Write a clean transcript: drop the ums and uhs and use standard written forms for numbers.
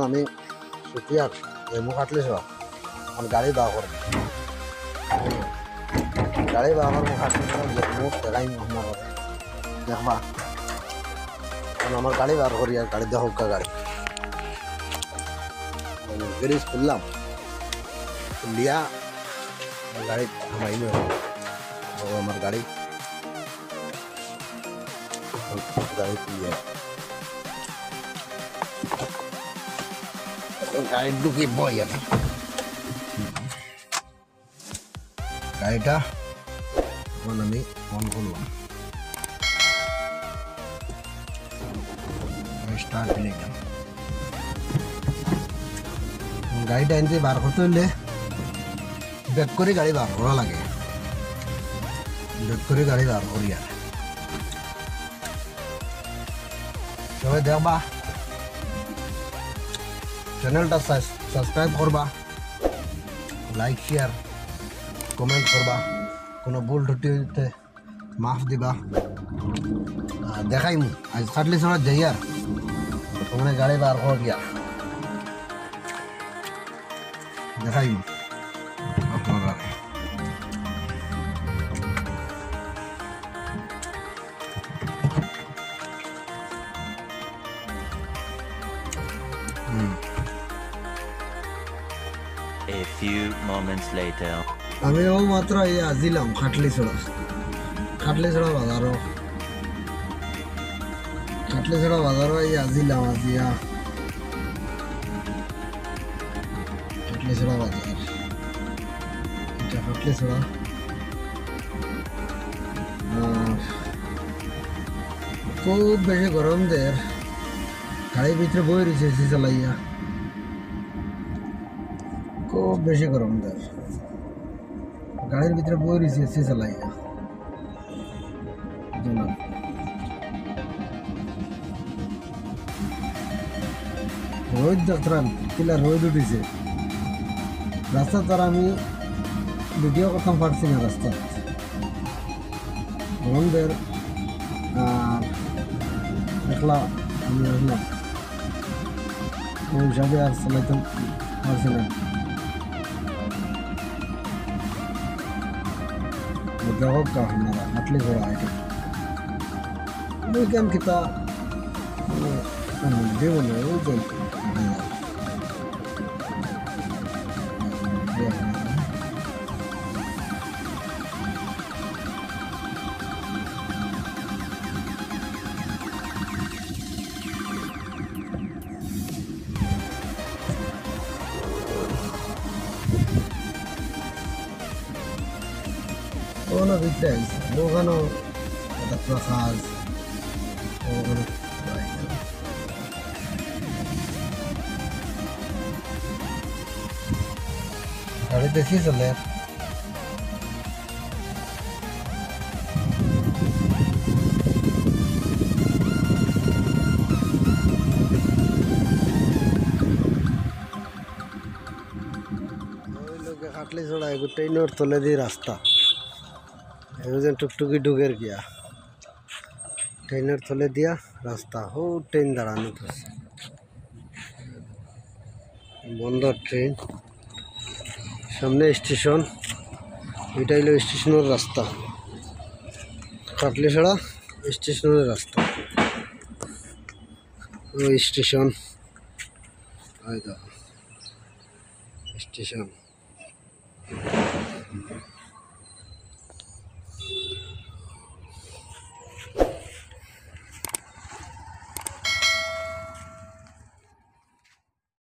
আমি সুতিয়ার মুখ হাঁটলে সব আমার গাড়ি বা করে গাড়ি বা আমার মুখ হাঁটলে মুখ দেখাই না করে দেখবা কারণ আমার গাড়ি বার করি আর গাড়ি দেখো গাড়ি গ্যারেজ খুললাম খুলিয়া গাড়ি থামাই আমার গাড়ি গাড়ি খুলিয়া গাড়ি ঢুকি বই আমি গাড়িটা এখন আমি অন করলাম স্টার্ট নিলাম গাড়িটা এনতে বার করতে হইলে ব্যাক করে গাড়ি বার করা লাগে ব্যাক করে গাড়ি বার করি আর সবাই দেখবা চ্যানেলটা সাবস্ক্রাইব করবা লাইক শেয়ার কমেন্ট করবা কোনো ভুল ত্রুটিতে মাফ দিবা দেখাইমু আজ কাটলি ছড়া যাই আর তোমরা গাড়ি বার কর গিয়া দেখাইমু আপনারা A few moments later. আমি ও মাত্র এই আজিলাম খাটলি ছড়া বাজারও এই আজিলাম আজিয়া খাটলি ছড়া বাজার এটা খাটলি ছড়া খুব বেশি গরম দের গাড়ির ভিতরে বই রয়েছে এসি চালাইয়া খুব বেশি গরম দের গাড়ির ভিতরে বই রয়েছে এসি চালাইয়া রোদ যাত্রান কিলা রোদ উঠেছে রাস্তা তার আমি ভিডিও করতাম পারছি না রাস্তা গরমদের আর দেখলা আমি আসলাম ওই হিসাবে আর চালাইতাম পারছি না দেখো কা আপনারা হাঁটলে ঘোরা এটা কেন কিতা দেব না ওই যে ওখানে ভিতরে আইসি ওখানেও একটা প্রসাদ ওখানে গাড়ি দেখি চলে খাটলি ছড়া গোটাই নোর তলে দিয়ে রাস্তা এবার টুকটুকি ঢুকের গিয়া ট্রেনের তলে দিয়া রাস্তা হো ট্রেন দাঁড়ানো আছে বন্ধ ট্রেন সামনে স্টেশন এটা হইল স্টেশনের রাস্তা খাটলিছড়া স্টেশনের রাস্তা ওই স্টেশন স্টেশন